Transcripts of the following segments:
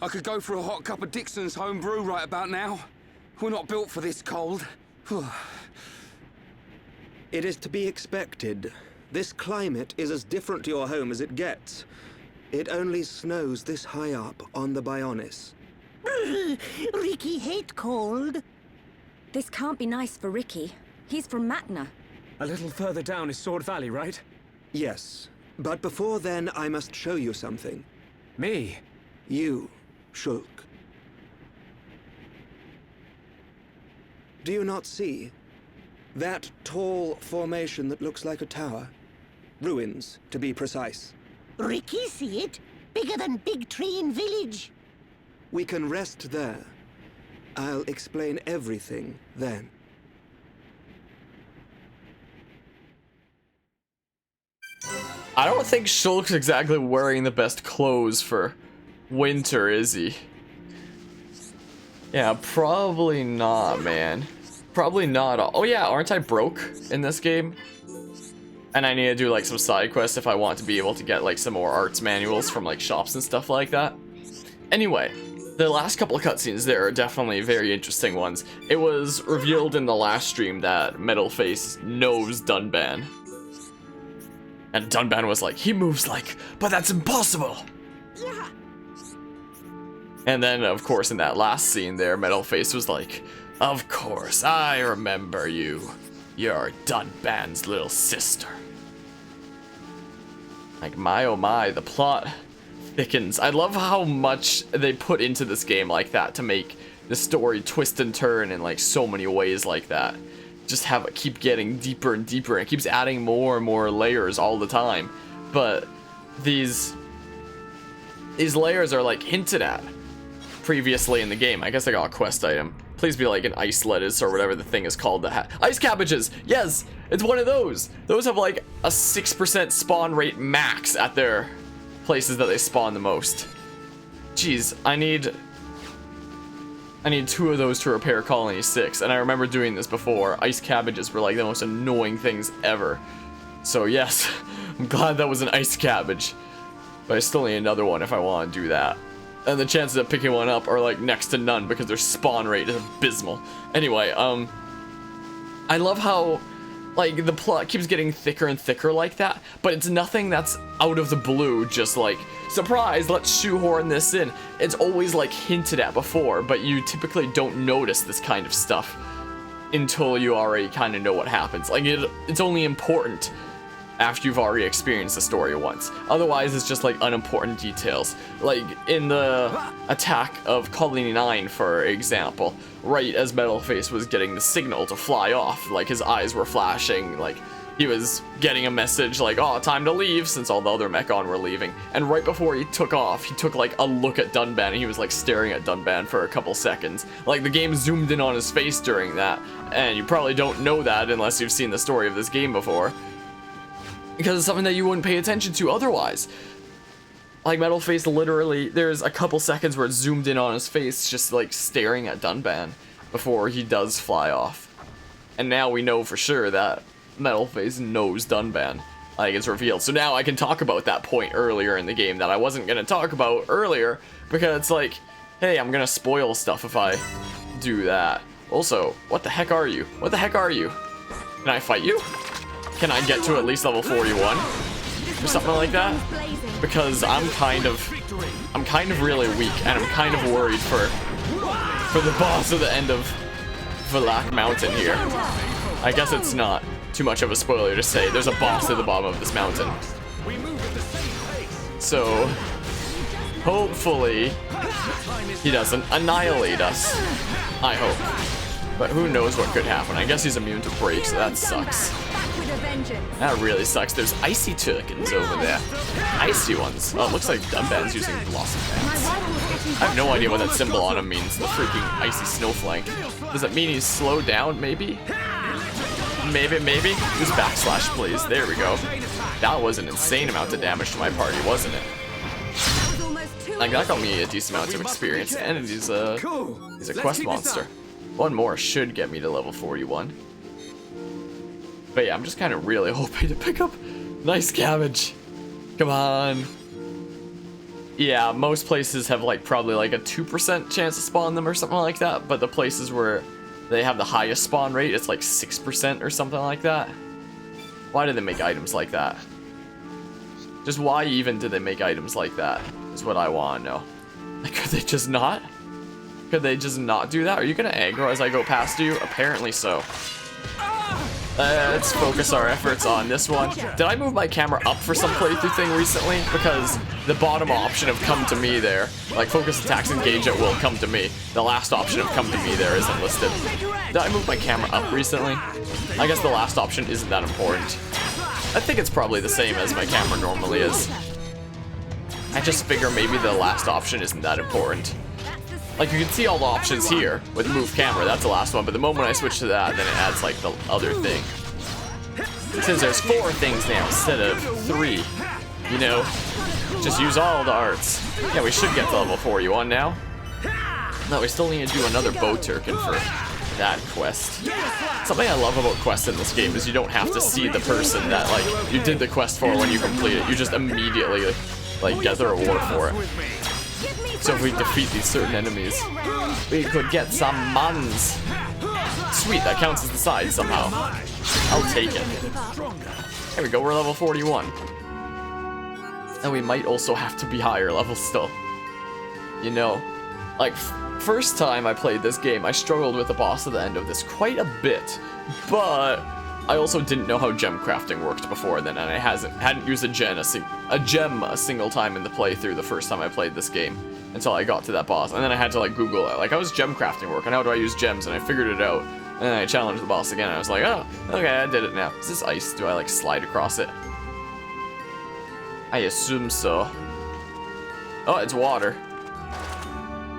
I could go for a hot cup of Dixon's home brew right about now. We're not built for this cold. It is to be expected. This climate is as different to your home as it gets. It only snows this high up on the Bionis. Ricky hate cold. This can't be nice for Ricky. He's from Matna. A little further down is Sword Valley, right? Yes, but before then I must show you something. Me? You, Shulk. Do you not see? That tall formation that looks like a tower? Ruins, to be precise. Ricky see it? Bigger than Big Tree in Village. We can rest there. I'll explain everything then. I don't think Shulk's exactly wearing the best clothes for winter, is he? Yeah, probably not, man. Probably not. Oh yeah, aren't I broke in this game? And I need to do like some side quests if I want to be able to get like some more arts manuals from like shops and stuff like that. Anyway, the last couple of cutscenes there are definitely very interesting ones. It was revealed in the last stream that Metalface knows Dunban. And Dunban was like, he moves like, but that's impossible! Yeah. And then, of course, in that last scene there, Metalface was like, of course, I remember you. You're Dunban's little sister. Like, my oh my, the plot thickens. I love how much they put into this game like that to make the story twist and turn in like so many ways like that. Just have it keep getting deeper and deeper, and it keeps adding more and more layers all the time. But these layers are like hinted at previously in the game. I guess I got a quest item. Please be like an ice lettuce or whatever the thing is called. Ice cabbages! Yes! It's one of those! Those have like a 6% spawn rate max at their places that they spawn the most. Jeez, I need 2 of those to repair Colony 6, and I remember doing this before. Ice cabbages were like the most annoying things ever. So yes, I'm glad that was an ice cabbage. But I still need another one if I want to do that. And the chances of picking one up are like next to none because their spawn rate is abysmal. Anyway, I love how like the plot keeps getting thicker and thicker like that, but it's nothing that's out of the blue, just like, surprise, let's shoehorn this in. It's always like hinted at before, but you typically don't notice this kind of stuff until you already kind of know what happens. Like it's only important after you've already experienced the story once. Otherwise, it's just like unimportant details. Like in the attack of Colony 9, for example, right as Metalface was getting the signal to fly off, like his eyes were flashing, like he was getting a message like, oh, time to leave, since all the other Mechon were leaving. And right before he took off, he took like a look at Dunban, and he was like staring at Dunban for a couple seconds. Like the game zoomed in on his face during that, and you probably don't know that unless you've seen the story of this game before, because it's something that you wouldn't pay attention to otherwise. Like Metalface literally, there's a couple seconds where it zoomed in on his face just like staring at Dunban before he does fly off. And now we know for sure that Metalface knows Dunban. Like it's revealed. So now I can talk about that point earlier in the game that I wasn't going to talk about earlier, because it's like, hey, I'm going to spoil stuff if I do that. Also, what the heck are you? What the heck are you? Can I fight you? Can I get to at least level 41 or something like that? Because I'm kind of really weak, and I'm kind of worried for the boss at the end of Valak Mountain here. I guess it's not too much of a spoiler to say there's a boss at the bottom of this mountain. So hopefully he doesn't annihilate us. I hope. But who knows what could happen. I guess he's immune to break, so that sucks. That really sucks. There's icy turkins over there. Icy ones. Oh, it looks like Dunban's using blossom bands. I have no idea what that symbol on him means. The freaking icy snowflake. Does it mean he's slowed down, maybe? Maybe? Use backslash, please. There we go. That was an insane amount of damage to my party, wasn't it? Like, that got me a decent amount of experience, and he's a quest monster. One more should get me to level 41. But yeah, I'm just kind of really hoping to pick up nice cabbage. Come on. Yeah, most places have like probably like a 2% chance to spawn them or something like that, but the places where they have the highest spawn rate, it's like 6% or something like that. Why do they make items like that? Just why even do they make items like that is what I want to know. Like, could they just not? Could they just not do that? Are you gonna aggro as I go past you? Apparently so. Let's focus our efforts on this one. Did I move my camera up for some playthrough thing recently? Because the bottom option of come to me there, like focus attacks engage at will come to me. The last option of come to me there isn't listed. Did I move my camera up recently? I guess the last option isn't that important. I think it's probably the same as my camera normally is. I just figure maybe the last option isn't that important. Like, you can see all the options here with move camera, that's the last one, but the moment I switch to that, then it adds like the other thing. Since there's 4 things now instead of 3, you know, just use all the arts. Yeah, we should get to level 4. You on now? No, we still need to do another bow turkin for that quest. Something I love about quests in this game is you don't have to see the person that like you did the quest for when you complete it. You just immediately like get the reward for it. So if we defeat these certain enemies, we could get some mons. Sweet, that counts as the side somehow. I'll take it. There we go, we're level 41. And we might also have to be higher level still. You know, like first time I played this game, I struggled with the boss at the end of this quite a bit. But I also didn't know how gem crafting worked before then, and I hadn't used a gem a single time in the playthrough the first time I played this game until I got to that boss, and then I had to like Google it, like how does gem crafting work and how do I use gems, and I figured it out, and then I challenged the boss again, and I was like, oh, okay, I did it now. Is this ice? Do I like slide across it? I assume so. Oh, it's water.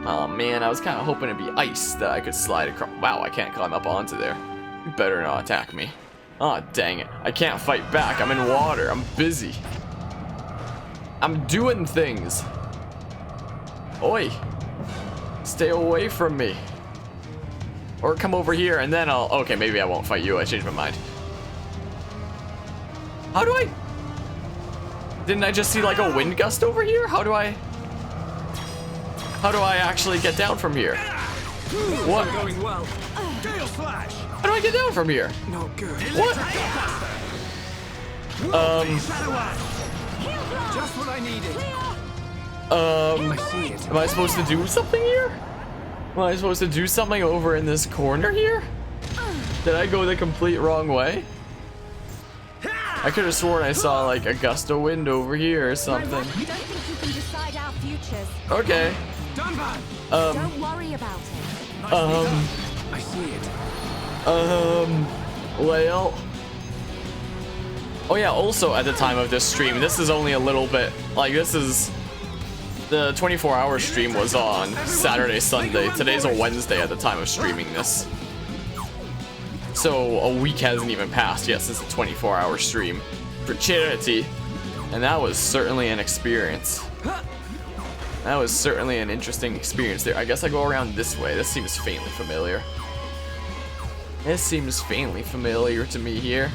Oh man, I was kind of hoping it'd be ice that I could slide across. Wow, I can't climb up onto there. You better not attack me. Aw, oh, dang it. I can't fight back. I'm in water. I'm busy. I'm doing things. Oi. Stay away from me. Or come over here and then I'll... Okay, maybe I won't fight you. I changed my mind. How do I... Didn't I just see like a wind gust over here? How do I actually get down from here? What? Going well. How do I get down from here? Not good. What? Just what I needed. Am I supposed to do something here? Am I supposed to do something over in this corner here? Did I go the complete wrong way? I could have sworn I saw like a gust of wind over here or something. Don't think you can decide our futures. Okay. Dunban. Don't worry about it. I see it. Well. Oh yeah, also at the time of this stream, this is only a little bit, like this is, the 24-hour stream was on Saturday, Sunday. Today's a Wednesday at the time of streaming this. So a week hasn't even passed yet since the 24-hour stream for charity. And that was certainly an experience. That was certainly an interesting experience there. I guess I go around this way. This seems faintly familiar. This seems faintly familiar to me here.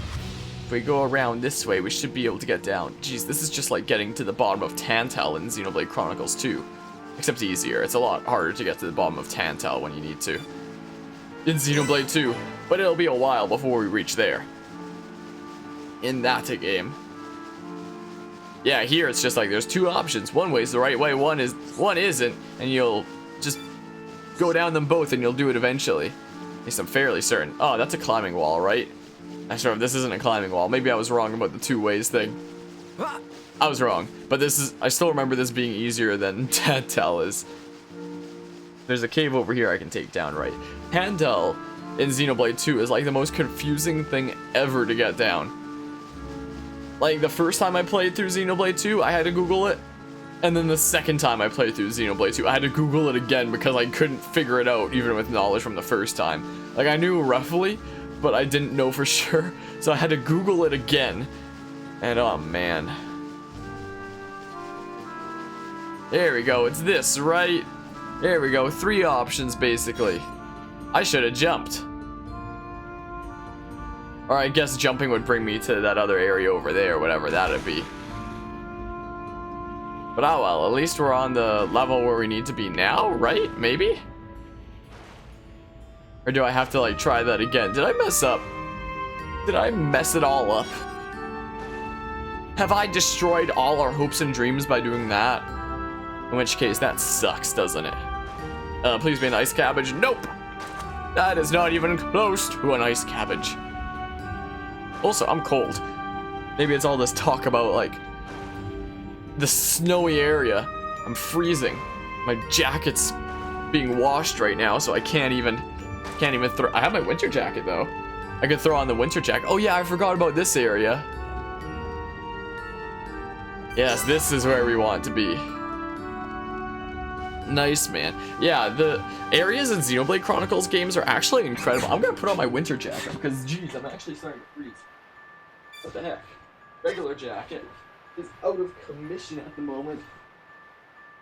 If we go around this way, we should be able to get down. Jeez, this is just like getting to the bottom of Tentacle in Xenoblade Chronicles 2. Except easier. It's a lot harder to get to the bottom of Tentacle when you need to. In Xenoblade 2. But it'll be a while before we reach there. In that game. Yeah, here it's just like there's two options. One way's the right way, one isn't, and you'll just go down them both and you'll do it eventually. At least I'm fairly certain. Oh, that's a climbing wall, right? I swear this isn't a climbing wall. Maybe I was wrong about the two ways thing. I was wrong, but this is, I still remember this being easier than Tentacle is. There's a cave over here I can take down, right? Tentacle in Xenoblade 2 is like the most confusing thing ever to get down. Like the first time I played through Xenoblade 2, I had to Google it. And then the second time I played through Xenoblade 2, I had to Google it again because I couldn't figure it out even with knowledge from the first time. Like I knew roughly, but I didn't know for sure. So I had to Google it again. And oh man. There we go, it's this, right? There we go, 3 options basically. I should have jumped. Or I guess jumping would bring me to that other area over there, whatever that'd be. But oh well, at least we're on the level where we need to be now, right? Maybe? Or do I have to like try that again? Did I mess up? Did I mess it all up? Have I destroyed all our hopes and dreams by doing that? In which case, that sucks, doesn't it? Please be an ice cabbage. Nope! That is not even close to an ice cabbage. Also, I'm cold. Maybe it's all this talk about, like, the snowy area. I'm freezing. My jacket's being washed right now, so I can't even throw. I have my winter jacket, though. I could throw on the winter jacket. Oh, yeah, I forgot about this area. Yes, this is where we want to be. Nice, man. Yeah, the areas in Xenoblade Chronicles games are actually incredible. I'm gonna put on my winter jacket because, geez, I'm actually starting to freeze. What the heck? Regular jacket is out of commission at the moment.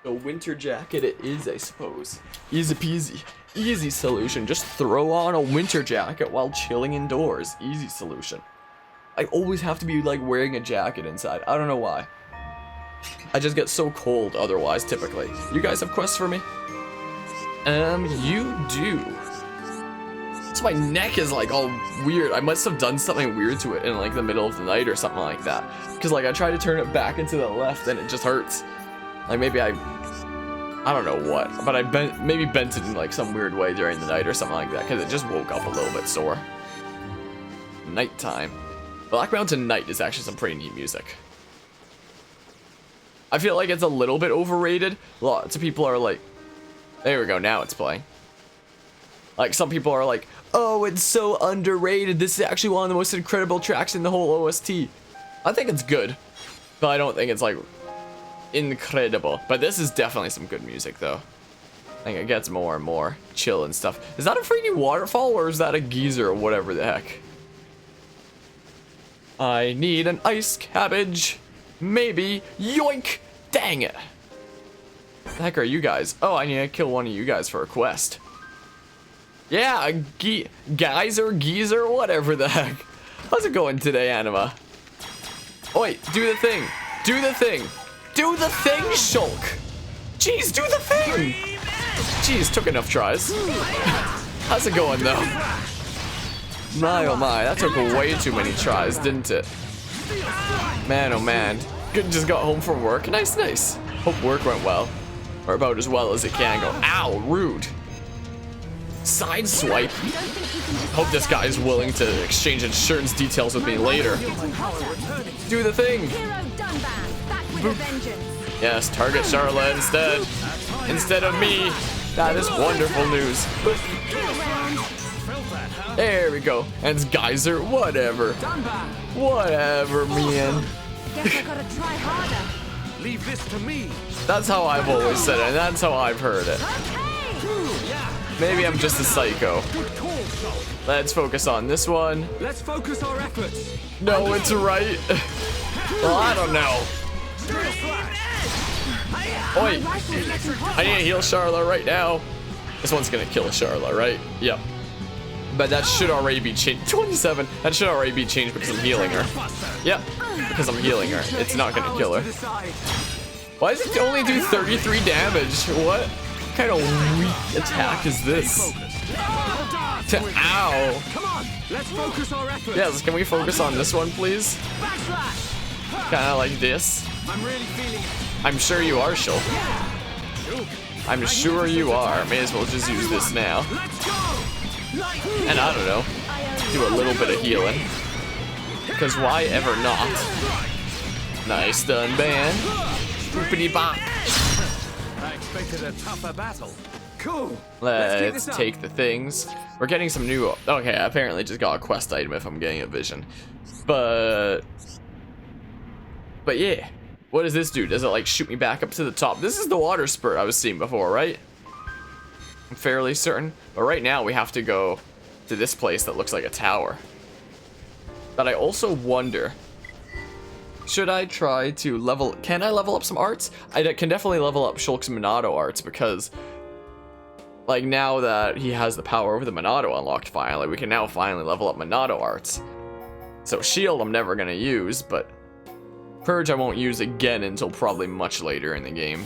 The winter jacket it is, I suppose. Easy peasy. Easy solution. Just throw on a winter jacket while chilling indoors. Easy solution. I always have to be, like, wearing a jacket inside. I don't know why. I just get so cold otherwise, typically. You guys have quests for me? You do. So my neck is like all weird. I must have done something weird to it in like the middle of the night or something like that. Because like I tried to turn it back into the left and it just hurts. Like maybe I don't know what, but I maybe bent it in like some weird way during the night or something like that because it just woke up a little bit sore. Nighttime. Black Mountain Night is actually some pretty neat music. I feel like it's a little bit overrated. Lots of people are like, there we go, now it's playing. Like, some people are like, oh, it's so underrated. This is actually one of the most incredible tracks in the whole OST. I think it's good, but I don't think it's, like, incredible. But this is definitely some good music, though. I think it gets more and more chill and stuff. Is that a freaking waterfall, or is that a geyser, or whatever the heck? I need an ice cabbage. Maybe. Yoink! Dang it. The heck are you guys? Oh, I need to kill one of you guys for a quest. Yeah, geyser, geezer, whatever the heck. How's it going today, Anima? Oi, do the thing. Do the thing. Do the thing, Shulk. Jeez, do the thing. Jeez, took enough tries. How's it going, though? My, oh my, that took way too many tries, didn't it? Man, oh man. Good, just got home from work. Nice, nice. Hope work went well. Or about as well as it can go. Ow, rude. Side swipe. Hope this guy is willing to exchange insurance details with me later. Do the thing. Yes, target Charlotte instead of me. That is wonderful news. There we go. And it's geyser, whatever. Whatever, man. Guess I gotta try harder. Leave this to me. That's how I've always said it, and that's how I've heard it. Maybe I'm just a psycho. Let's focus on this one. Let's focus our efforts. No, it's right. Well, I don't know. Oi! I need to heal Charla right now. This one's gonna kill Charla, right? Yep. But that should already be changed. 27. That should already be changed because I'm healing her. Yep. Because I'm healing her. It's not gonna kill her. Why does it only do 33 damage? What kind of weak attack is this? Ow. Come on, let's focus our efforts. Yes, can we focus on this one, please? Kind of like this. I'm really feeling it. I'm sure you are, Shulk. I'm sure you are. May as well just use this now. And I don't know, do a little bit of healing. Because why ever not? Nice Dunban. Boopity bop. I expected a tougher battle. Cool. Let's take the things. We're getting some new. Okay, I apparently just got a quest item if I'm getting a vision. But yeah. What does this do? Does it like shoot me back up to the top? This is the water spurt I was seeing before, right? I'm fairly certain. But right now we have to go to this place that looks like a tower. But I also wonder, should I try to level... Can I level up some arts? I can definitely level up Shulk's Monado arts because, like, now that he has the power over the Monado unlocked finally, we can now finally level up Monado arts. So shield I'm never going to use, but Purge I won't use again until probably much later in the game.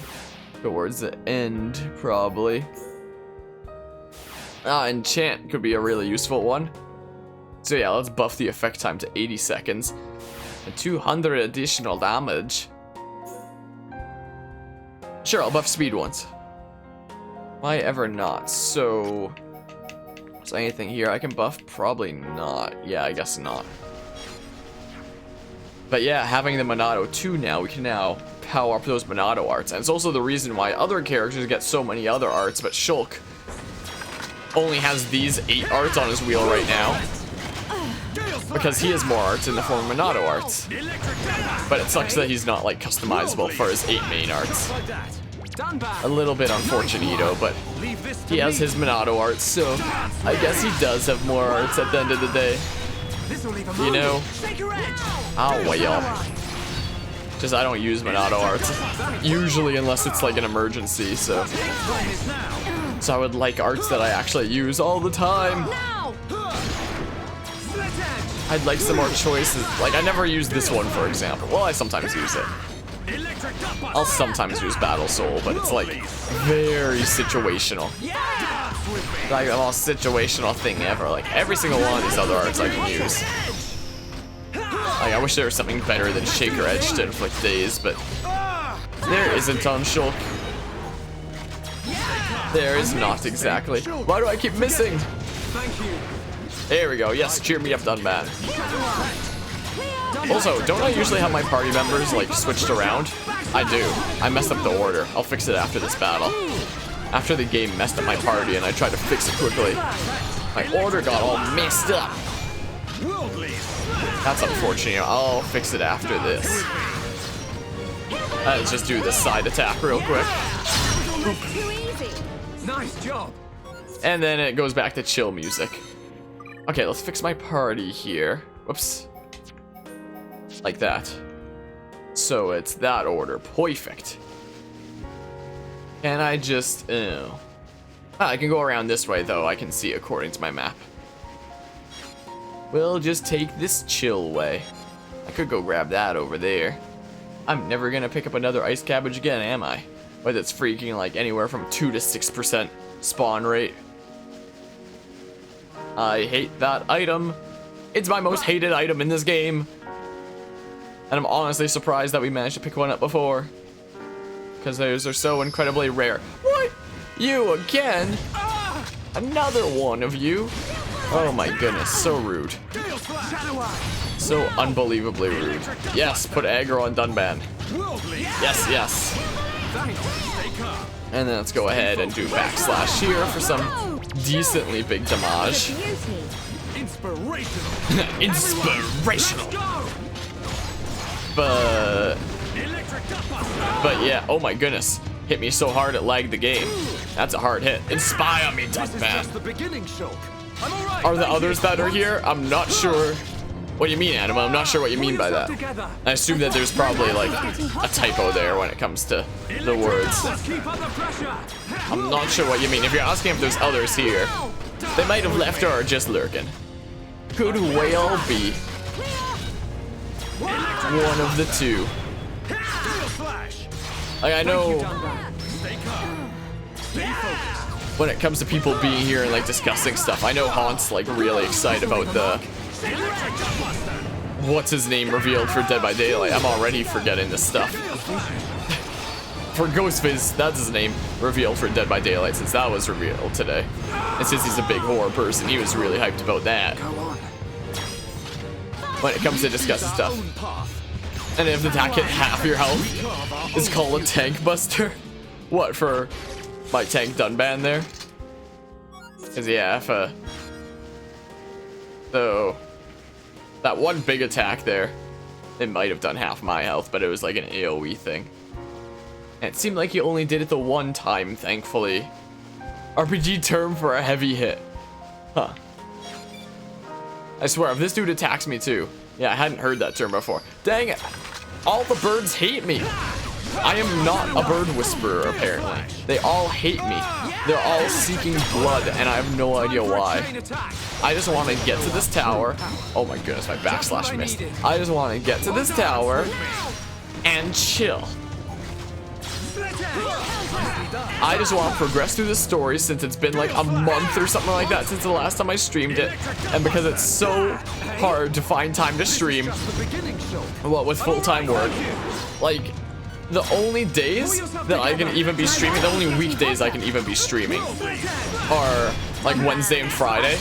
Towards the end, probably. Enchant could be a really useful one. So yeah, let's buff the effect time to 80 seconds. And 200 additional damage. Sure, I'll buff speed once. Why ever not? So... is there anything here I can buff? Probably not. Yeah, I guess not. But yeah, having the Monado 2 now, we can now power up those Monado arts. And it's also the reason why other characters get so many other arts, but Shulk only has these 8 arts on his wheel right now. Because he has more arts in the form of Monado arts. But it sucks that he's not like customizable for his 8 main arts. A little bit unfortunate, but he has his Monado arts, so I guess he does have more arts at the end of the day. You know? Oh, well. Just I don't use Monado arts usually unless it's like an emergency, so I would like arts that I actually use all the time. I'd like some more choices. Like, I never use this one, for example. Well, I sometimes use it. I'll sometimes use Battle Soul, but it's like very situational. Like the most situational thing ever. Like every single one of these other arts I can use. Like I wish there was something better than Shaker Edge to inflict daze, but there isn't on Shulk. There is not exactly. Why do I keep missing? There we go. Yes, cheer me up, Dunban. Also, don't I usually have my party members, like, switched around? I do. I messed up the order. I'll fix it after this battle. After the game messed up my party and I tried to fix it quickly, my order got all messed up. That's unfortunate. I'll fix it after this. Let's just do this side attack real quick. Nice job. And then it goes back to chill music. Okay, let's fix my party here. Whoops. Like that. So it's that order. Perfect. Can I just... I can go around this way, though. I can see according to my map. We'll just take this chill way. I could go grab that over there. I'm never gonna pick up another ice cabbage again, am I? But it's freaking like anywhere from 2 to 6% spawn rate. I hate that item. It's my most hated item in this game. And I'm honestly surprised that we managed to pick one up before. Because those are so incredibly rare. What? You again? Another one of you? Oh my goodness, so rude. So unbelievably rude. Yes, put aggro on Dunban. Yes, yes. And then let's go ahead and do backslash here for some decently big damage. Inspirational. But yeah, oh my goodness. Hit me so hard it lagged the game. That's a hard hit. Inspire me, Dunban. Are the others that are here? I'm not sure. What do you mean, Adam? I'm not sure what you mean by that. I assume that there's probably like a typo there when it comes to the words. I'm not sure what you mean. If you're asking if there's others here, they might have left or are just lurking. Could well be one of the two. Like, I know when it comes to people being here and like discussing stuff, I know Haunt's like really excited about the what's his name revealed for Dead by Daylight. I'm already forgetting this stuff. For Ghostface, that's his name, revealed for Dead by Daylight, since that was revealed today. And since he's a big horror person, he was really hyped about that. When it comes to discussing stuff. And if the attack hit half your health, it's called a tank buster. What, for my tank Dunban there? Cause yeah, if so that one big attack there, it might have done half my health, but it was like an AoE thing. And it seemed like he only did it the one time, thankfully. RPG term for a heavy hit. Huh. I swear, if this dude attacks me too. Yeah, I hadn't heard that term before. Dang it. All the birds hate me. I am not a bird whisperer, apparently. They all hate me. They're all seeking blood, and I have no idea why. I just want to get to this tower. Oh my goodness, my backslash missed. I just want to get to this tower, and chill. I just want to progress through the story since it's been like a month or something like that since the last time I streamed it, and because it's so hard to find time to stream, what with full-time work, like the only days that I can even be streaming, the only weekdays I can even be streaming are like Wednesday and Friday,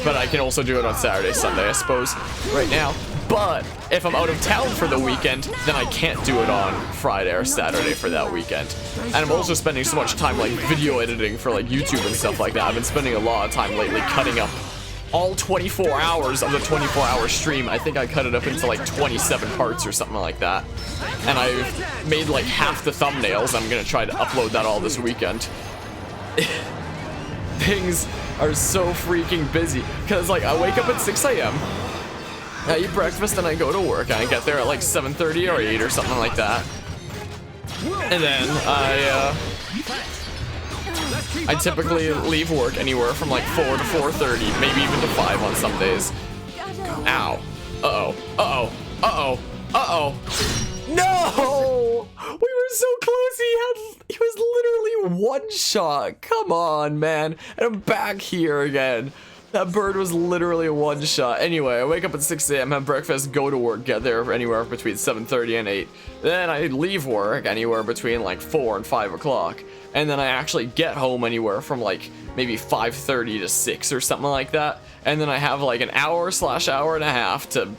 but I can also do it on Saturday, Sunday, I suppose, right now. But if I'm out of town for the weekend, then I can't do it on Friday or Saturday for that weekend. And I'm also spending so much time like video editing for like YouTube and stuff like that. I've been spending a lot of time lately cutting up all 24 hours of the 24-hour stream. I think I cut it up into like 27 parts or something like that. And I've made like half the thumbnails. I'm gonna try to upload that all this weekend. Things are so freaking busy because like I wake up at 6 a.m. I eat breakfast and I go to work. I get there at like 7:30 or 8 or something like that. And then I typically leave work anywhere from like 4 to 4:30, maybe even to 5 on some days. Ow. Uh-oh. Uh-oh. Uh-oh. Uh-oh. No! We were so close. He was literally one shot. Come on, man. And I'm back here again. That bird was literally a one shot. Anyway, I wake up at 6 a.m., have breakfast, go to work, get there anywhere between 7:30 and 8. Then I leave work anywhere between like 4 and 5 o'clock. And then I actually get home anywhere from like maybe 5:30 to 6 or something like that. And then I have like an hour/hour and a half to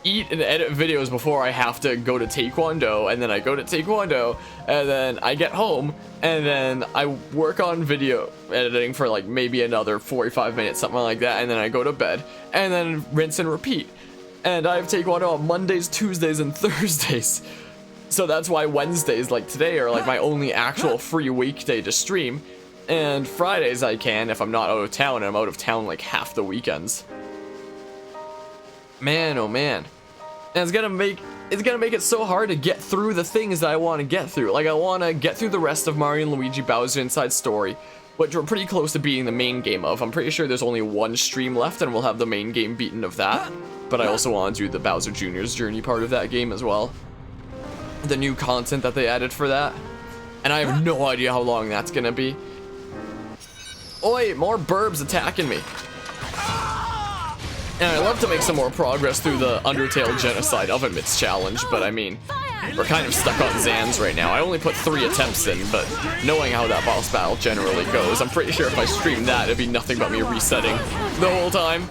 eat and edit videos before I have to go to Taekwondo, and then I go to Taekwondo, and then I get home, and then I work on video editing for like maybe another 45 minutes, something like that, and then I go to bed, and then rinse and repeat. And I have Taekwondo on Mondays, Tuesdays, and Thursdays. So that's why Wednesdays like today are like my only actual free weekday to stream, and Fridays I can if I'm not out of town, and I'm out of town like half the weekends. Man, oh man. And it's gonna make it so hard to get through the things that I want to get through. Like I want to get through the rest of Mario and Luigi Bowser Inside Story, which we're pretty close to beating the main game of. I'm pretty sure there's only one stream left and we'll have the main game beaten of that. But I also want to do the Bowser Jr.'s journey part of that game as well. The new content that they added for that. And I have no idea how long that's gonna be. Oi, more burbs attacking me. And I'd love to make some more progress through the Undertale Genocide Oven Mitts challenge, but I mean, we're kind of stuck on Zan's right now. I only put 3 attempts in, but knowing how that boss battle generally goes, I'm pretty sure if I streamed that, it'd be nothing but me resetting the whole time.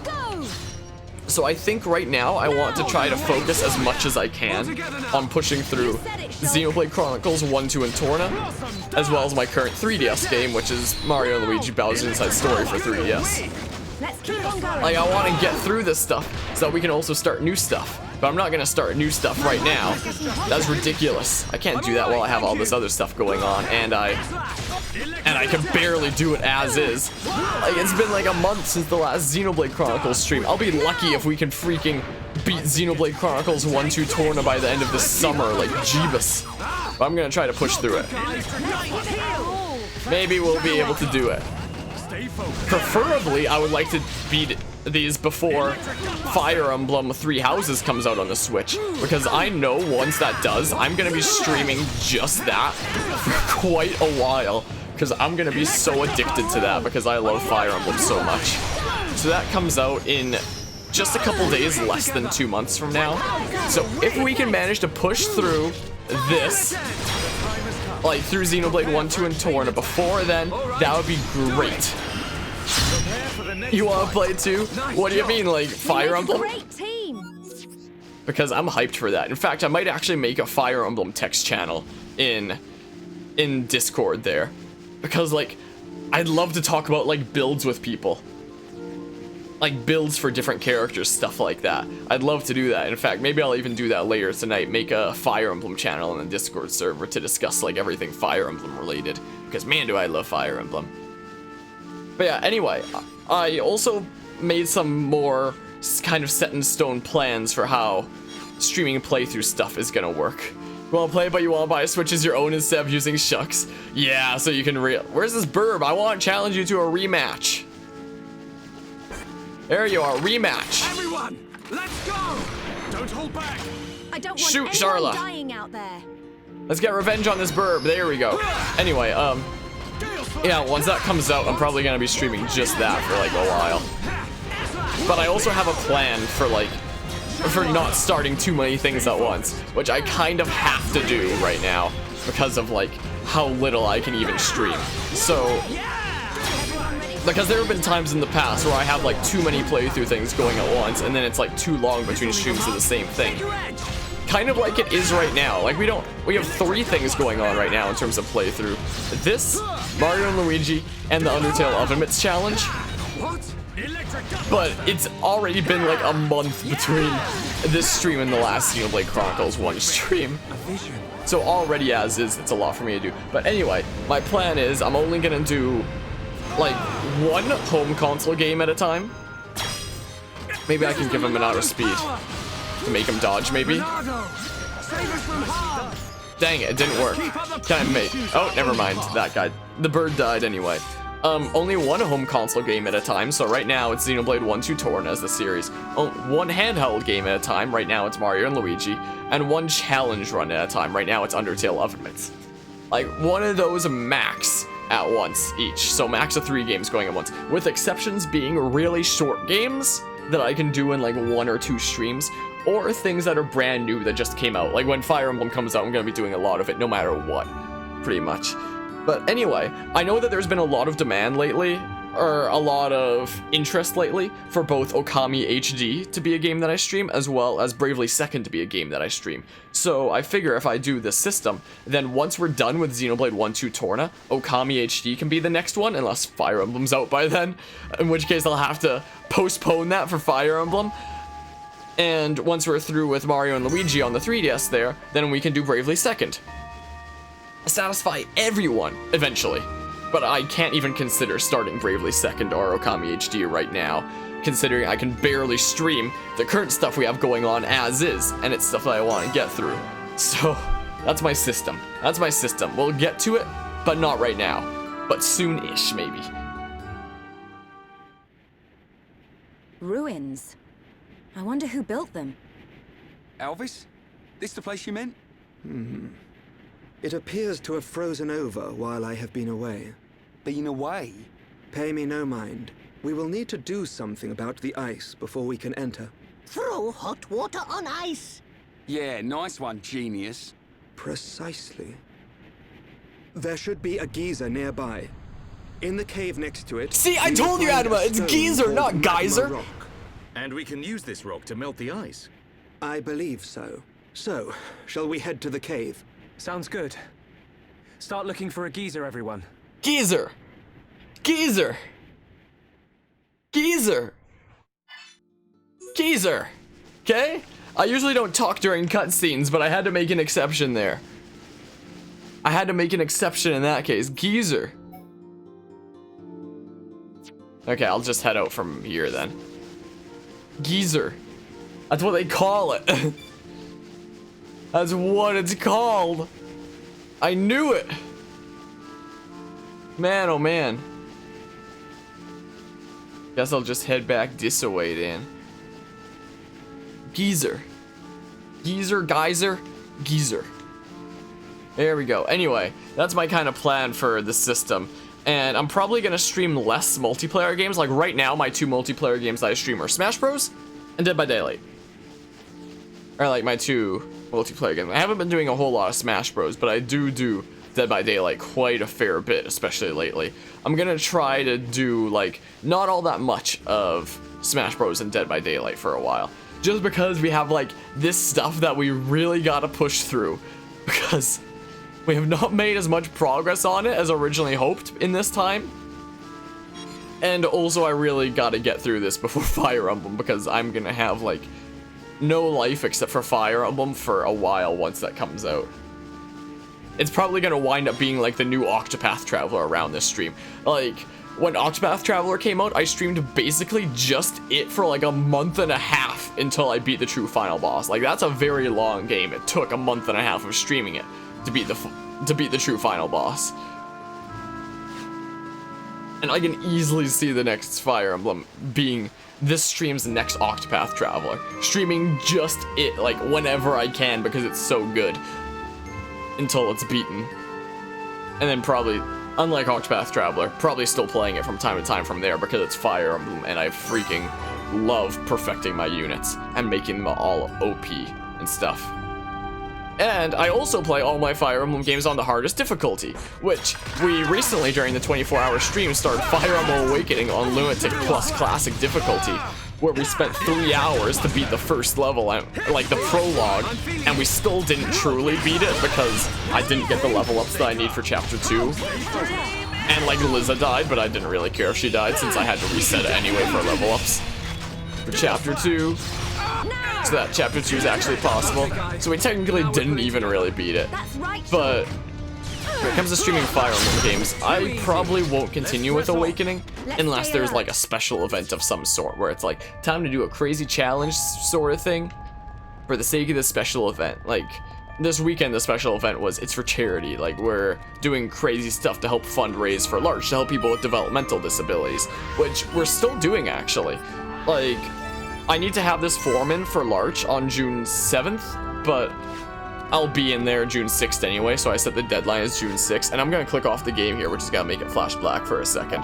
So I think right now I want to try to focus as much as I can on pushing through Xenoblade Chronicles 1, 2, and Torna, as well as my current 3DS game, which is Mario & Luigi Bowser Inside Story for 3DS. Let's keep on going. Like, I want to get through this stuff so that we can also start new stuff. But I'm not going to start new stuff right now. That's ridiculous. I can't do that while I have all this other stuff going on, and I can barely do it as is. Like, it's been like a month since the last Xenoblade Chronicles stream. I'll be lucky if we can freaking beat Xenoblade Chronicles 1, 2 Torna by the end of this summer, like Jeebus. But I'm going to try to push through it. Maybe we'll be able to do it. Preferably, I would like to beat these before Fire Emblem 3 Houses comes out on the Switch, because I know once that does, I'm going to be streaming just that for quite a while, because I'm going to be so addicted to that because I love Fire Emblem so much. So that comes out in just a couple days, less than 2 months from now. So if we can manage to push through this, like through Xenoblade 1, 2, and Torna before then, that would be great. You want to play too? What do you mean, like Fire Emblem? Great team. Because I'm hyped for that. In fact, I might actually make a Fire Emblem text channel in Discord there, because like I'd love to talk about like builds with people, like builds for different characters, stuff like that. I'd love to do that. In fact, maybe I'll even do that later tonight. Make a Fire Emblem channel in the Discord server to discuss like everything Fire Emblem related, because man, do I love Fire Emblem. But yeah, anyway, I also made some more kind of set in stone plans for how streaming playthrough stuff is gonna work. You wanna play, but you wanna buy a Switch as your own instead of using Shulk's? Yeah, so you can where's this burb? I wanna challenge you to a rematch. There you are, rematch. Everyone, let's go! Don't hold back! I don't want Shoot, anyone Sharla. dying out there. Let's get revenge on this burb. There we go. Anyway, yeah, once that comes out, I'm probably gonna be streaming just that for like a while. But I also have a plan for like, for not starting too many things at once, which I kind of have to do right now because of like how little I can even stream. So, because there have been times in the past where I have like too many playthrough things going at once, and then it's like too long between streams of the same thing. Kind of like it is right now. Like we have 3 things going on right now in terms of playthrough. This, Mario and Luigi, and the Undertale Oven Mitts challenge. But it's already been like a month between this stream and the last Xenoblade Chronicles 1 stream. So already as is, it's a lot for me to do. But anyway, my plan is I'm only gonna do like 1 home console game at a time. Maybe I can give him an outer speed to make him dodge, maybe. Dang it, it didn't work. Can I make... Oh, never mind, that guy. The bird died anyway. Only 1 home console game at a time, so right now it's Xenoblade 1-2 Torna as the series. 1 handheld game at a time, right now it's Mario and Luigi. And 1 challenge run at a time, right now it's Undertale Oven Mitts. Like, 1 of those max at once each, so max of 3 games going at once. With exceptions being really short games that I can do in like 1 or 2 streams, or things that are brand new that just came out. Like when Fire Emblem comes out, I'm gonna be doing a lot of it no matter what, pretty much. But anyway, I know that there's been a lot of demand lately, or a lot of interest lately, for both Okami HD to be a game that I stream, as well as Bravely Second to be a game that I stream. So I figure if I do this system, then once we're done with Xenoblade 1-2 Torna, Okami HD can be the next one, unless Fire Emblem's out by then, in which case I'll have to postpone that for Fire Emblem. And once we're through with Mario and Luigi on the 3DS there, then we can do Bravely Second. Satisfy everyone, eventually. But I can't even consider starting Bravely Second or Okami HD right now, considering I can barely stream the current stuff we have going on as is, and it's stuff that I want to get through. So, that's my system. That's my system. We'll get to it, but not right now. But soon-ish, maybe. Ruins. I wonder who built them. Elvis? This the place you meant? It appears to have frozen over while I have been away. Been away? Pay me no mind. We will need to do something about the ice before we can enter. Throw hot water on ice. Yeah, nice one, genius. Precisely. There should be a geyser nearby. In the cave next to it... See, I we told you, find a Adama, it's stone geyser, called not magma geyser. rock. And we can use this rock to melt the ice. I believe so. So, shall we head to the cave? Sounds good. Start looking for a geyser, everyone. Geezer! Geezer! Geezer! Geezer! Okay? I usually don't talk during cutscenes, but I had to make an exception there. I had to make an exception in that case. Geezer. Okay, I'll just head out from here then. Geyser. That's what they call it. That's what it's called. I knew it. Man, oh man. Guess I'll just head back this way then. Geyser. Geyser, geyser, geyser. There we go. Anyway, that's my kind of plan for the system. And I'm probably going to stream less multiplayer games. Like right now, my 2 multiplayer games that I stream are Smash Bros. And Dead by Daylight. Or like my 2 multiplayer games. I haven't been doing a whole lot of Smash Bros, but I do Dead by Daylight quite a fair bit, especially lately. I'm going to try to do like not all that much of Smash Bros and Dead by Daylight for a while. Just because we have like this stuff that we really got to push through. Because we have not made as much progress on it as originally hoped in this time. And also I really gotta get through this before Fire Emblem, because I'm gonna have like no life except for Fire Emblem for a while once that comes out. It's probably gonna wind up being like the new Octopath Traveler around this stream. Like, when Octopath Traveler came out, I streamed basically just it for like a month and a half until I beat the true final boss. Like, that's a very long game. It took a month and a half of streaming it to beat the true final boss. And I can easily see the next Fire Emblem being this stream's next Octopath Traveler. Streaming just it, like, whenever I can because it's so good. Until it's beaten. And then probably, unlike Octopath Traveler, probably still playing it from time to time from there because it's Fire Emblem and I freaking love perfecting my units and making them all OP and stuff. And I also play all my Fire Emblem games on the hardest difficulty, which we recently during the 24-hour stream started Fire Emblem Awakening on Lunatic plus Classic difficulty, where we spent 3 hours to beat the first level, and, like the prologue, and we still didn't truly beat it because I didn't get the level ups that I need for Chapter 2. And like Liza died, but I didn't really care if she died since I had to reset it anyway for level ups for Chapter 2. So that Chapter 2 is actually possible. So we technically didn't even really beat it. But when it comes to streaming Fire Emblem games, I probably won't continue with Awakening unless there's like a special event of some sort where it's like time to do a crazy challenge sort of thing for the sake of the special event. Like this weekend, the special event was it's for charity. Like we're doing crazy stuff to help fundraise for Larch, to help people with developmental disabilities, which we're still doing actually. Like I need to have this form in for Larch on June 7th, but I'll be in there June 6th anyway, so I set the deadline as June 6th, and I'm gonna click off the game here, which is gonna make it flash black for a second.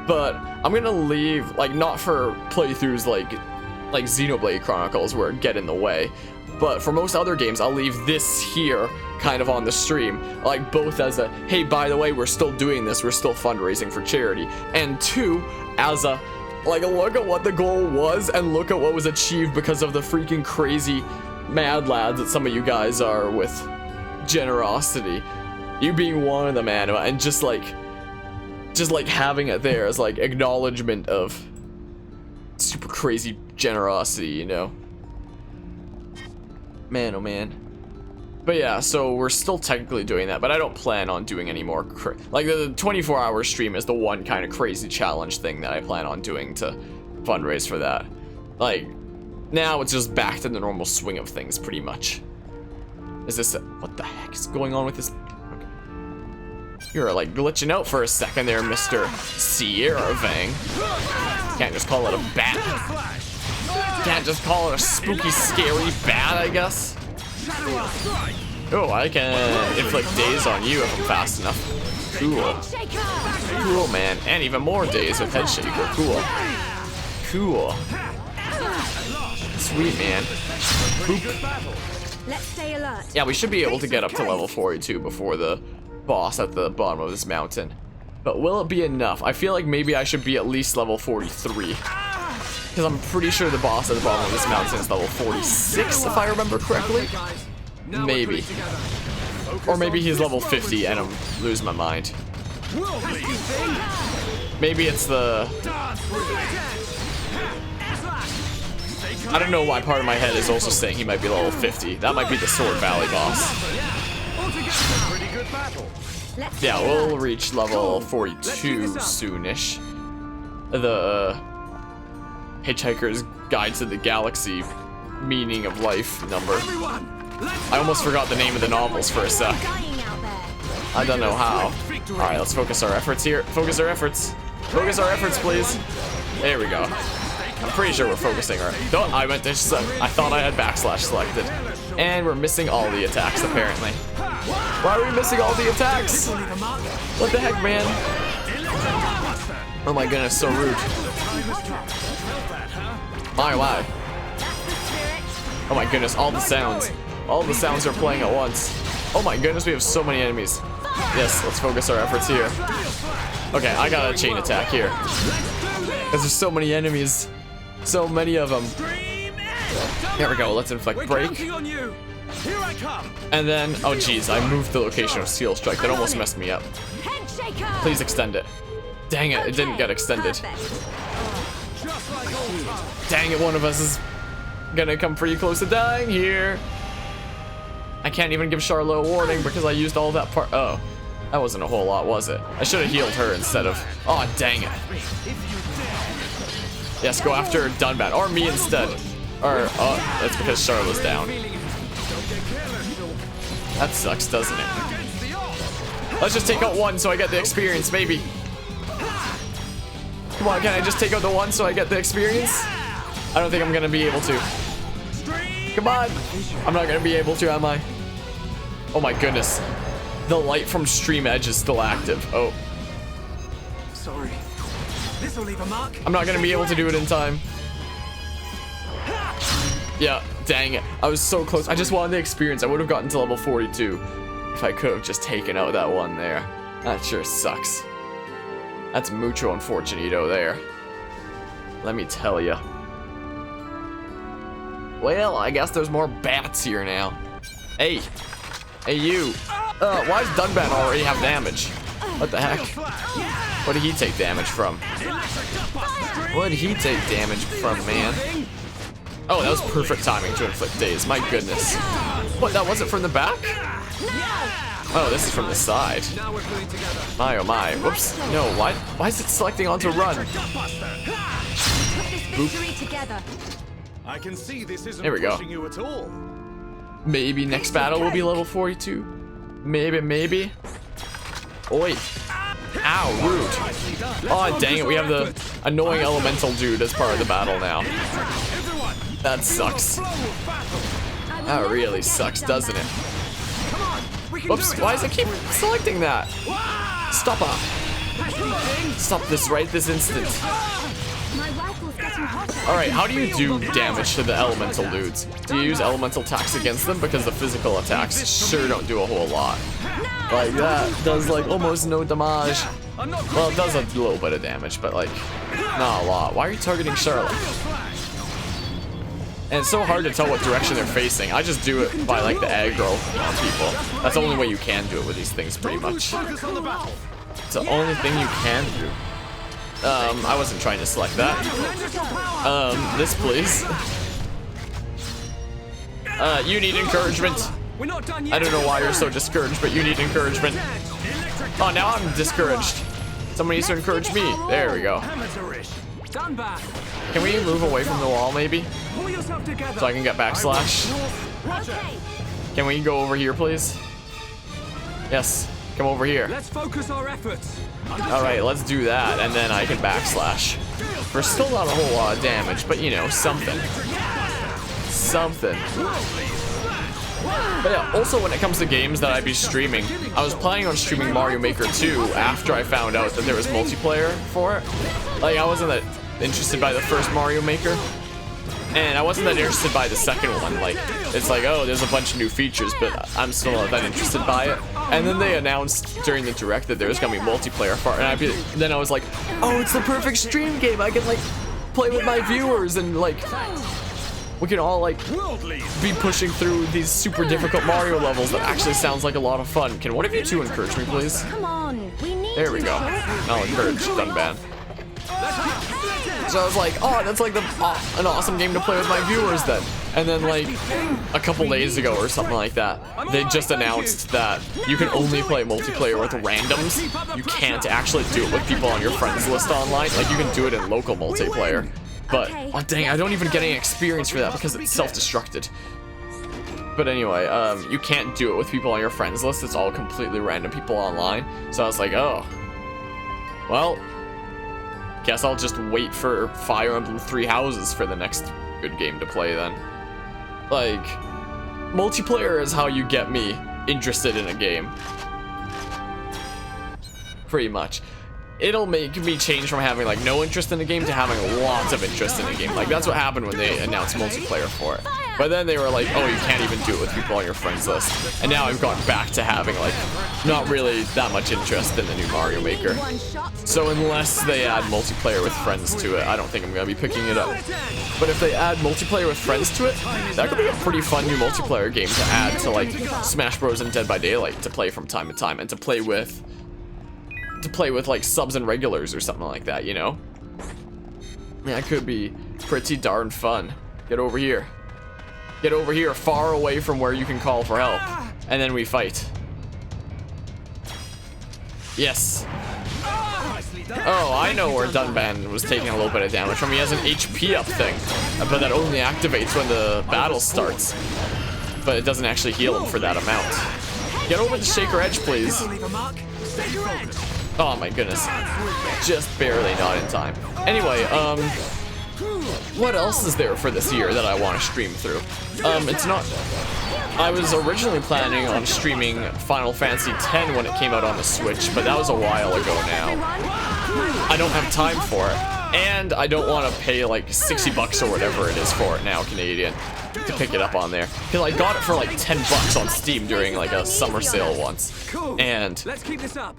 But I'm gonna leave, like, not for playthroughs like Xenoblade Chronicles where it get in the way, but for most other games, I'll leave this here kind of on the stream, like both as a, hey, by the way, we're still doing this, we're still fundraising for charity, and two, as a, like, look at what the goal was and look at what was achieved because of the freaking crazy mad lads that some of you guys are with generosity. You being one of them, man, and just like having it there as like acknowledgement of super crazy generosity, you know? Man, oh man. But yeah, so we're still technically doing that, but I don't plan on doing any more like the 24-hour stream is the one kind of crazy challenge thing that I plan on doing to fundraise for that. Like, now it's just back to the normal swing of things, pretty much. Is this what the heck is going on with this? Okay. You're like glitching out for a second there, Mr. Sierra Vang. Can't just call it a bat. Can't just call it a spooky, scary bat, I guess. Oh, I can inflict daze on you if I'm fast enough. Cool. Cool, man. And even more daze with Head Shaker. Cool. Cool. Sweet, man. Let's stay alert. Yeah, we should be able to get up to level 42 before the boss at the bottom of this mountain. But will it be enough? I feel like maybe I should be at least level 43. Because I'm pretty sure the boss at the bottom of this mountain is level 46, if I remember correctly. Maybe. Or maybe he's level 50 and I'm losing my mind. Maybe it's the... I don't know why part of my head is also saying he might be level 50. That might be the Sword Valley boss. Yeah, we'll reach level 42 soonish. The Hitchhiker's Guide to the Galaxy meaning of life number. I almost forgot the name of the novels for a sec. I don't know how. Alright, let's focus our efforts here. Focus our efforts. Focus our efforts, please. There we go. I'm pretty sure we're focusing our... Don't, I went to... I thought I had backslash selected. And we're missing all the attacks, apparently. Why are we missing all the attacks? What the heck, man? Oh my goodness, so rude. Why? Oh my goodness, all the sounds. All the sounds are playing at once. Oh my goodness, we have so many enemies. Yes, let's focus our efforts here. Okay, I got a chain attack here. Because there's so many enemies. So many of them. There we go, let's inflict break. And then, oh geez, I moved the location of Steel Strike. That almost messed me up. Please extend it. Dang it, it didn't get extended. Dang it, one of us is gonna come pretty close to dying here. I can't even give Charlotte a warning because I used all that part. Oh, that wasn't a whole lot, was it? I should have healed her instead of... Oh, dang it. Yes, go after Dunban, or me instead. Or, oh, that's because Charlotte's down. That sucks, doesn't it? Let's just take out one so I get the experience, maybe. Come on, can I just take out the one so I get the experience? I don't think I'm gonna be able to. Come on. I'm not gonna be able to, am I? Oh my goodness. The light from Stream Edge is still active. Oh. Sorry. This'll leave a mark. I'm not gonna be able to do it in time. Yeah, dang it. I was so close. I just wanted the experience. I would have gotten to level 42 if I could have just taken out that one there. That sure sucks. That's mucho unfortunito there. Let me tell ya. Well, I guess there's more bats here now. Hey. Hey, you. Why does Dunban already have damage? What the heck? What did he take damage from? What did he take damage from, man? Oh, that was perfect timing to inflict daze. My goodness. What, that wasn't from the back? Oh, this is from the side. My, oh my. Whoops. No, why is it selecting onto run? Together. I can see this isn't There we go. pushing you at all. Maybe next battle will be level 42. Maybe. Oi. Ow, rude. Oh, dang it. We have the annoying elemental dude as part of the battle now. That sucks. That really sucks, doesn't it? Whoops. Why does it keep selecting that? Stop up. Stop this right this instant. Alright, how do you do damage to the elemental dudes? Do you use elemental attacks against them? Because the physical attacks sure don't do a whole lot. Like, that does, like, almost no damage. Well, it does a little bit of damage, but, like, not a lot. Why are you targeting Charlotte? And it's so hard to tell what direction they're facing. I just do it by, like, the aggro on people. That's the only way you can do it with these things, pretty much. It's the only thing you can do. I wasn't trying to select that. This please. You need encouragement. I don't know why you're so discouraged, but you need encouragement. Oh, now I'm discouraged. Somebody needs to encourage me. There we go. Can we move away from the wall, maybe? So I can get backslash? Can we go over here, please? Yes. Come over here. Let's focus our efforts. Alright, let's do that, and then I can backslash. For still not a whole lot of damage, but you know, something. Something. But yeah, also when it comes to games that I'd be streaming, I was planning on streaming Mario Maker 2 after I found out that there was multiplayer for it. Like, I wasn't that interested by the first Mario Maker. And I wasn't that interested by the second one. Like, it's like, oh, there's a bunch of new features, but I'm still not that interested by it. And then they announced during the direct that there was gonna be multiplayer for it, and then I was like, oh, it's the perfect stream game. I can like play with my viewers, and like we can all like be pushing through these super difficult Mario levels. That actually sounds like a lot of fun. Can one of you two encourage me, please? Come on, we need. There we go. I'll encourage Dunban. So I was like, oh, that's like an awesome game to play with my viewers then. And then like a couple days ago or something like that, they just announced that you can only play multiplayer with randoms. You can't actually do it with people on your friends list online. Like you can do it in local multiplayer. But, oh dang, I don't even get any experience for that because it's self-destructed. But anyway, you can't do it with people on your friends list. It's all completely random people online. So I was like, oh, well, guess I'll just wait for Fire Emblem 3 Houses for the next good game to play then. Like, multiplayer is how you get me interested in a game. Pretty much. It'll make me change from having like no interest in a game to having lots of interest in a game. Like that's what happened when they announced multiplayer for it. But then they were like, oh, you can't even do it with people on your friends list. And now I've gone back to having like not really that much interest in the new Mario Maker. So unless they add multiplayer with friends to it, I don't think I'm gonna be picking it up. But if they add multiplayer with friends to it, that could be a pretty fun new multiplayer game to add to like Smash Bros and Dead by Daylight to play from time to time and to play with like subs and regulars or something like that, you know? That could be pretty darn fun. Get over here. Get over here, far away from where you can call for help. And then we fight. Yes. Oh, I know where Dunban was taking a little bit of damage from. He has an HP up thing, but that only activates when the battle starts. But it doesn't actually heal him for that amount. Get over the Shaker Edge, please. Oh my goodness. Just barely not in time. Anyway, what else is there for this year that I want to stream through? It's not... I was originally planning on streaming Final Fantasy X when it came out on the Switch, but that was a while ago now. I don't have time for it, and I don't want to pay like 60 bucks or whatever it is for it now, Canadian, to pick it up on there. Because I got it for like 10 bucks on Steam during like a summer sale once, and Let's keep this up.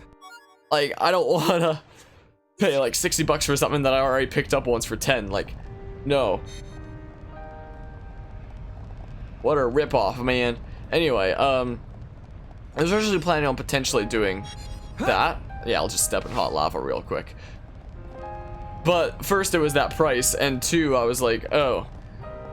like I don't want to pay like 60 bucks for something that I already picked up once for 10. Like, no. What a ripoff, man. Anyway, I was originally planning on potentially doing that. Yeah, I'll just step in hot lava real quick. But first it was that price, and two, I was like, oh,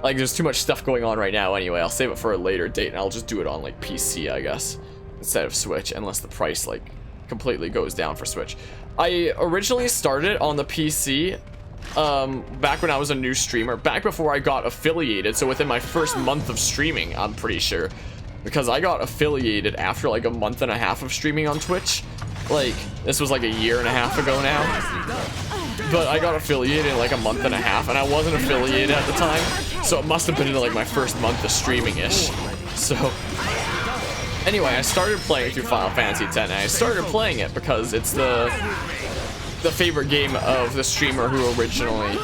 like there's too much stuff going on right now anyway. I'll save it for a later date, and I'll just do it on like PC, I guess, instead of Switch, unless the price like completely goes down for Switch. I originally started on the PC back when I was a new streamer, back before I got affiliated, so within my first month of streaming, I'm pretty sure, because I got affiliated after like a month and a half of streaming on Twitch. Like, this was like a year and a half ago now, but I got affiliated in like a month and a half, and I wasn't affiliated at the time, so it must have been in like my first month of streaming-ish. So anyway, I started playing through Final Fantasy X, and I started playing it because it's the favorite game of the streamer who originally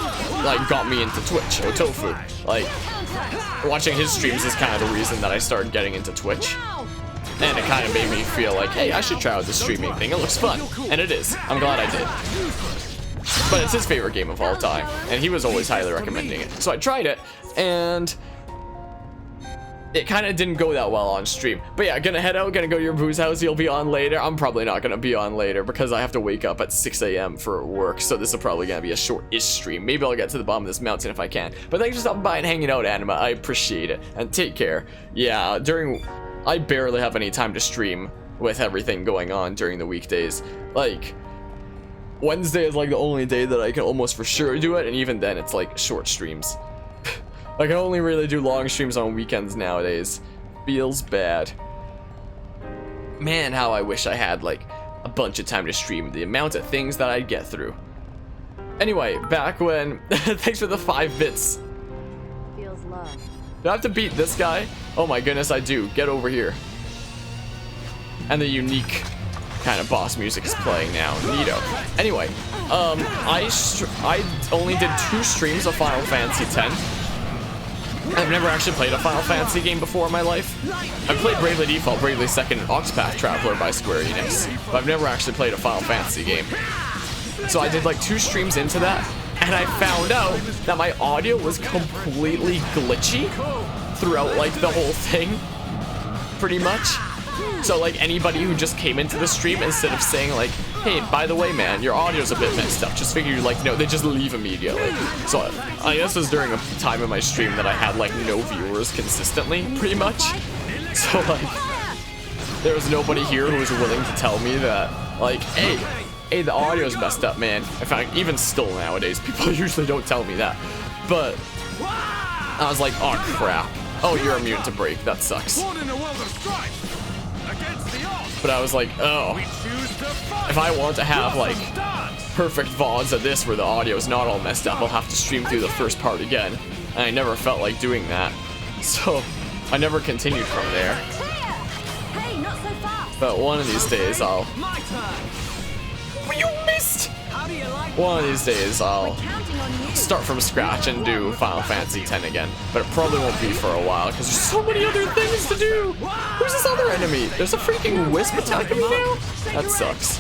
like got me into Twitch, Tofu. Like, watching his streams is kind of the reason that I started getting into Twitch, and it kind of made me feel like, hey, I should try out the streaming thing. It looks fun, and it is. I'm glad I did. But it's his favorite game of all time, and he was always highly recommending it. So I tried it, and it kind of didn't go that well on stream. But yeah, gonna head out, gonna go to your boo's house. You'll be on later. I'm probably not gonna be on later because I have to wake up at 6 a.m. for work, so this is probably gonna be a short-ish stream. Maybe I'll get to the bottom of this mountain if I can. But thanks for stopping by and hanging out, Anima. I appreciate it, and take care. Yeah, I barely have any time to stream with everything going on during the weekdays. Like, Wednesday is like the only day that I can almost for sure do it, and even then it's like short streams. I can only really do long streams on weekends nowadays. Feels bad. Man, how I wish I had like a bunch of time to stream, the amount of things that I'd get through. Anyway, back when thanks for the 5 bits. Feels love. Do I have to beat this guy? Oh my goodness, I do. Get over here. And the unique kind of boss music is playing now. Neato. Anyway, I only did 2 streams of Final Fantasy X. I've never actually played a Final Fantasy game before in my life. I've played Bravely Default, Bravely Second, and Octopath Traveler by Square Enix, but I've never actually played a Final Fantasy game. So I did like 2 streams into that, and I found out that my audio was completely glitchy throughout like the whole thing, pretty much. So like anybody who just came into the stream, instead of saying like, hey, by the way, man, your audio's a bit messed up, just figured like, no, they just leave immediately. So I guess it was during a time in my stream that I had like no viewers consistently, pretty much. So like, there was nobody here who was willing to tell me that like, hey, the audio's messed up, man. In fact, even still nowadays, people usually don't tell me that. But I was like, oh crap. Oh, you're immune to break. That sucks. But I was like, oh, if I want to have like perfect VODs of this where the audio is not all messed up, I'll have to stream through the first part again. And I never felt like doing that. So I never continued from there. Hey, not so fast. But one of these days I'll... You missed! One of these days I'll start from scratch and do Final Fantasy X again. But it probably won't be for a while because there's so many other things to do. Who's this other enemy? There's a freaking wisp attacking me now? That sucks.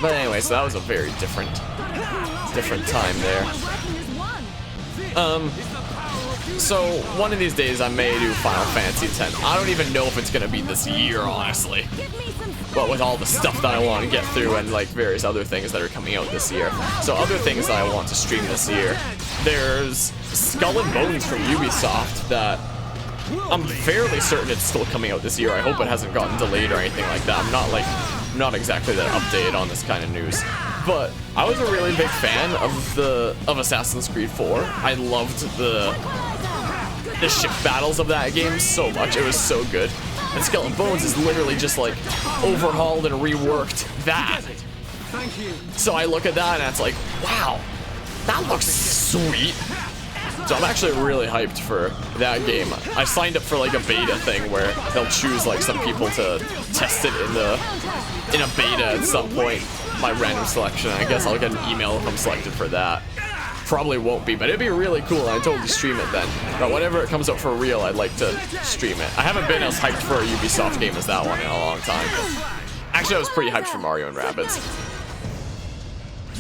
But anyway, so that was a very different time there. So one of these days I may do Final Fantasy X. I don't even know if it's gonna be this year, honestly. But with all the stuff that I want to get through and like various other things that are coming out this year. So other things that I want to stream this year. There's Skull and Bones from Ubisoft that I'm fairly certain it's still coming out this year. I hope it hasn't gotten delayed or anything like that. I'm not exactly that updated on this kind of news. But I was a really big fan of Assassin's Creed 4. I loved the ship battles of that game so much. It was so good. And Skeleton Bones is literally just like overhauled and reworked that. Thank you. So I look at that and it's like, wow, that looks sweet. So I'm actually really hyped for that game. I signed up for like a beta thing where they'll choose like some people to test it in a beta at some point. My random selection. I guess I'll get an email if I'm selected for that. Probably won't be, but it'd be really cool. I'd totally stream it then. But whenever it comes out for real, I'd like to stream it. I haven't been as hyped for a Ubisoft game as that one in a long time. Actually, I was pretty hyped for Mario and Rabbids.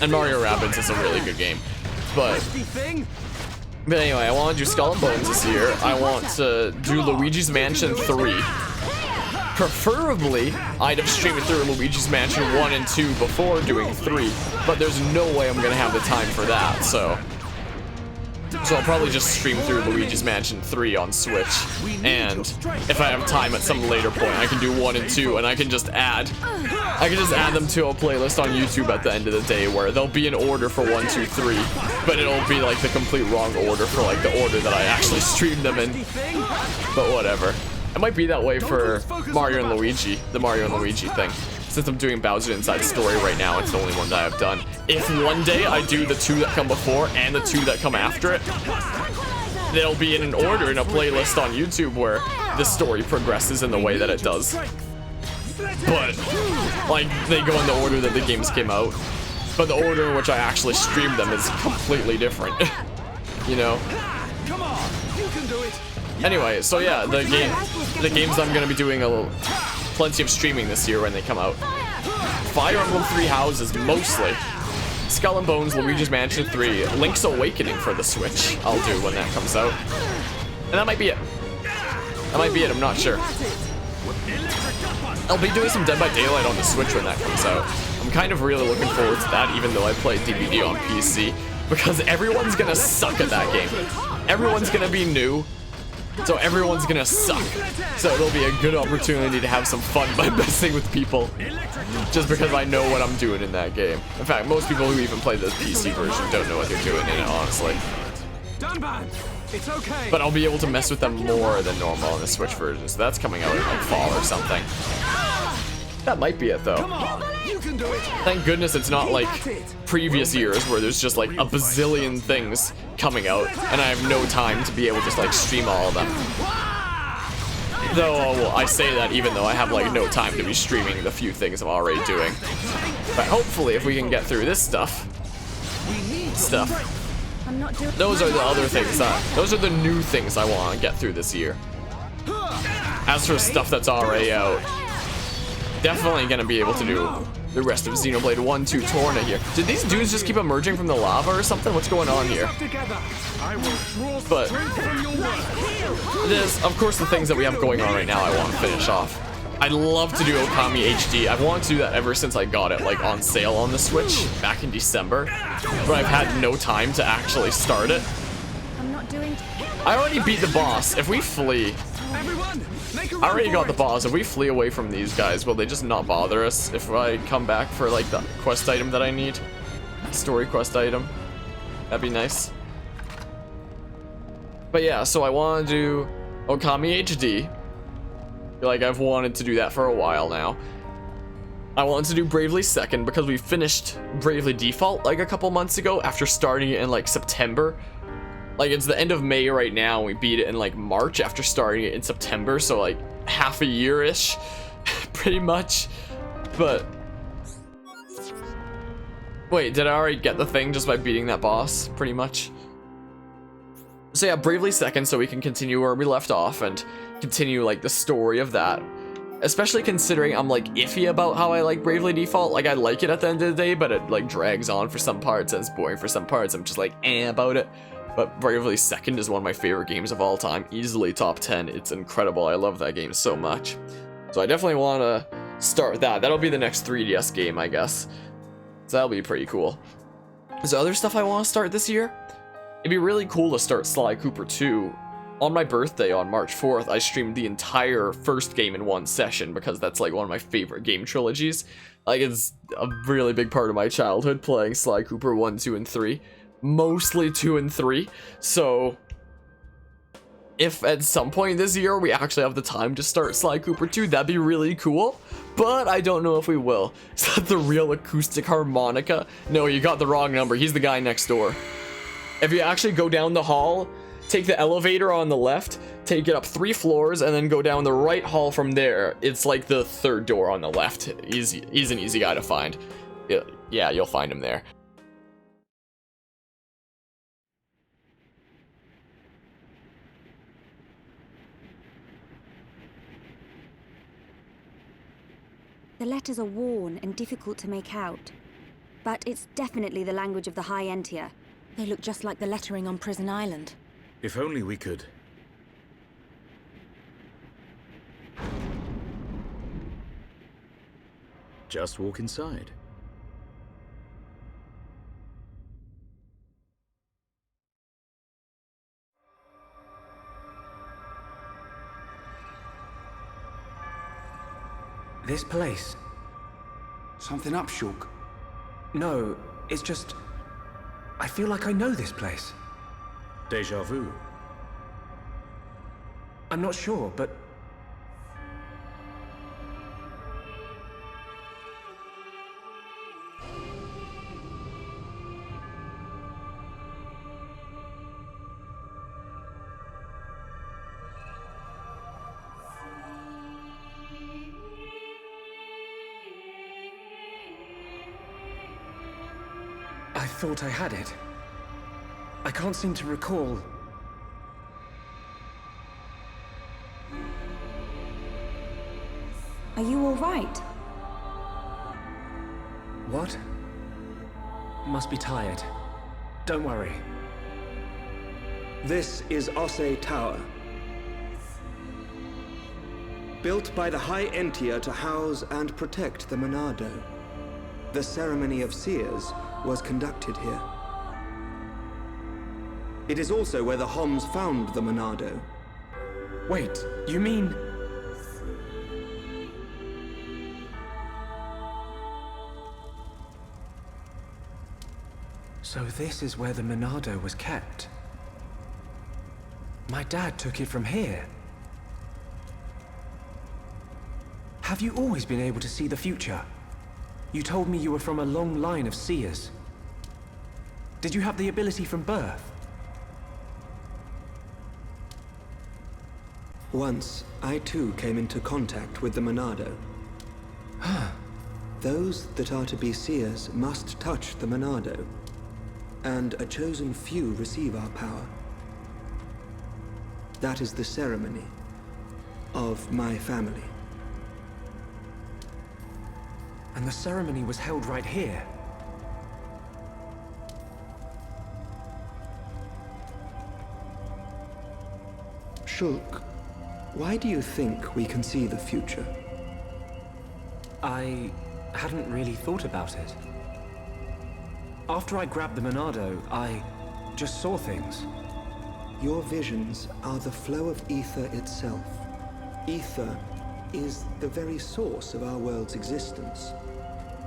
And Mario Rabbids is a really good game. But anyway, I want to do Skull and Bones this year. I want to do Luigi's Mansion 3. Preferably, I'd have streamed through Luigi's Mansion 1 and 2 before doing 3, but there's no way I'm gonna have the time for that, so I'll probably just stream through Luigi's Mansion 3 on Switch, and if I have time at some later point, I can do 1 and 2, and I can just add them to a playlist on YouTube at the end of the day, where they'll be in order for 1, 2, 3, but it'll be like the complete wrong order for like the order that I actually streamed them in, but whatever. It might be that way for Mario and Luigi, the Mario and Luigi thing. Since I'm doing Bowser Inside Story right now, it's the only one that I've done. If one day I do the 2 that come before and the 2 that come after it, they'll be in an order in a playlist on YouTube where the story progresses in the way that it does. But, like, they go in the order that the games came out. But the order in which I actually streamed them is completely different. You know? Come on, you can do it. Anyway, so yeah, the games I'm gonna be doing plenty of streaming this year when they come out. Fire Emblem 3 Houses mostly. Skull and Bones, Luigi's Mansion 3, Link's Awakening for the Switch. I'll do when that comes out, and that might be it. That might be it. I'm not sure. I'll be doing some Dead by Daylight on the Switch when that comes out. I'm kind of really looking forward to that, even though I play DVD on PC, because everyone's gonna suck at that game. Everyone's gonna be new. So everyone's gonna suck. So it'll be a good opportunity to have some fun by messing with people. Just because I know what I'm doing in that game. In fact, most people who even play the PC version don't know what they're doing in it, honestly. Dunban, it's okay. But I'll be able to mess with them more than normal in the Switch version. So that's coming out in like fall or something. That might be it though. Come on, you can do it. Thank goodness it's not like previous years where there's just like a bazillion things coming out and I have no time to be able to just like stream all of them. Though I say that even though I have like no time to be streaming the few things I'm already doing. But hopefully if we can get through this stuff. Those are the other things those are the new things I want to get through this year. As for stuff that's already out, definitely gonna be able to do the rest of Xenoblade 1, 2, Torna here. Did these dudes just keep emerging from the lava or something? What's going on here? But there's, of course, the things that we have going on right now I want to finish off. I'd love to do Okami HD. I've wanted to do that ever since I got it, like, on sale on the Switch back in December. But I've had no time to actually start it. I already beat the boss. If we flee... I already got the boss. If we flee away from these guys, will they just not bother us if I come back for like the quest item that I need? Story quest item. That'd be nice. But yeah, so I want to do Okami HD. Feel like I've wanted to do that for a while now. I wanted to do Bravely Second because we finished Bravely Default like a couple months ago after starting it in like September. Like, it's the end of May right now, and we beat it in, like, March after starting it in September, so, like, half a year-ish, pretty much. But... wait, did I already get the thing just by beating that boss, pretty much? So yeah, Bravely Second, so we can continue where we left off, and continue, like, the story of that. Especially considering I'm, like, iffy about how I like Bravely Default. Like, I like it at the end of the day, but it, like, drags on for some parts, and it's boring for some parts. I'm just, like, about it. But Bravely Second is one of my favorite games of all time. Easily top 10. It's incredible. I love that game so much. So I definitely want to start that. That'll be the next 3DS game, I guess. So that'll be pretty cool. Is there other stuff I want to start this year? It'd be really cool to start Sly Cooper 2. On my birthday on March 4th, I streamed the entire first game in one session because that's like one of my favorite game trilogies. Like, it's a really big part of my childhood playing Sly Cooper 1, 2, and 3. Mostly 2 and 3, so if at some point this year we actually have the time to start Sly Cooper 2, that'd be really cool. But I don't know if we will. Is that the real acoustic harmonica? No, you got the wrong number. He's the guy next door. If you actually go down the hall, take the elevator on the left, take it up 3 floors, and then go down the right hall from there. It's like the 3rd door on the left. He's an easy guy to find. Yeah, you'll find him there. The letters are worn and difficult to make out, but it's definitely the language of the High Entia. They look just like the lettering on Prison Island. If only we could. Just walk inside. This place? Something up, Shulk? No, it's just... I feel like I know this place. Deja vu. I'm not sure, but... I thought I had it. I can't seem to recall. Are you all right? What? Must be tired. Don't worry. This is Osse Tower. Built by the High Entia to house and protect the Monado. The ceremony of seers was conducted here. It is also where the Homs found the Monado. Wait, you mean... So this is where the Monado was kept. My dad took it from here. Have you always been able to see the future? You told me you were from a long line of seers. Did you have the ability from birth? Once, I too came into contact with the Monado. Those that are to be seers must touch the Monado, and a chosen few receive our power. That is the ceremony of my family. And the ceremony was held right here. Shulk, why do you think we can see the future? I hadn't really thought about it. After I grabbed the Monado, I just saw things. Your visions are the flow of ether itself. Ether is the very source of our world's existence.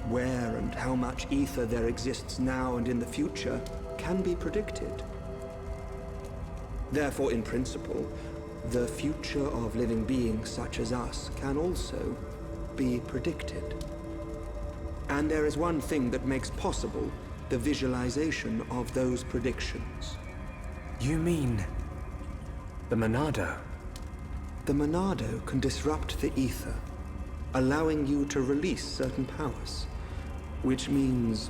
Where and how much ether there exists now and in the future can be predicted. Therefore, in principle, the future of living beings such as us can also be predicted. And there is one thing that makes possible the visualization of those predictions. You mean... the Monado? The Monado can disrupt the ether, allowing you to release certain powers, which means...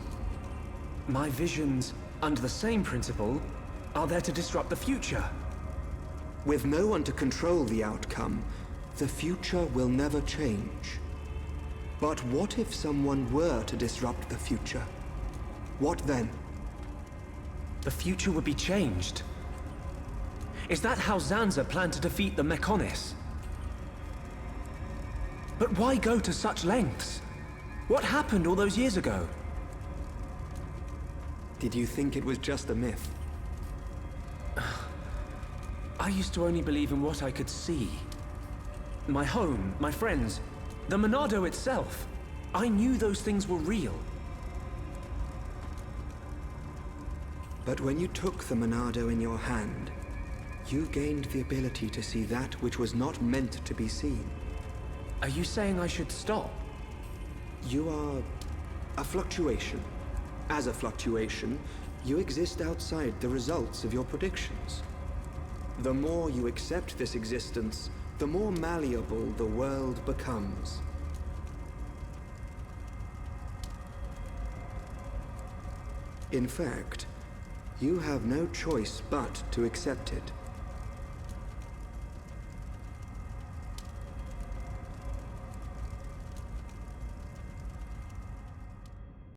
My visions, under the same principle, are there to disrupt the future. With no one to control the outcome, the future will never change. But what if someone were to disrupt the future? What then? The future would be changed. Is that how Zanza planned to defeat the Mechonis? But why go to such lengths? What happened all those years ago? Did you think it was just a myth? I used to only believe in what I could see. My home, my friends, the Monado itself. I knew those things were real. But when you took the Monado in your hand, You gained the ability to see that which was not meant to be seen. Are you saying I should stop? You are a fluctuation. As a fluctuation, you exist outside the results of your predictions. The more you accept this existence, the more malleable the world becomes. In fact, you have no choice but to accept it.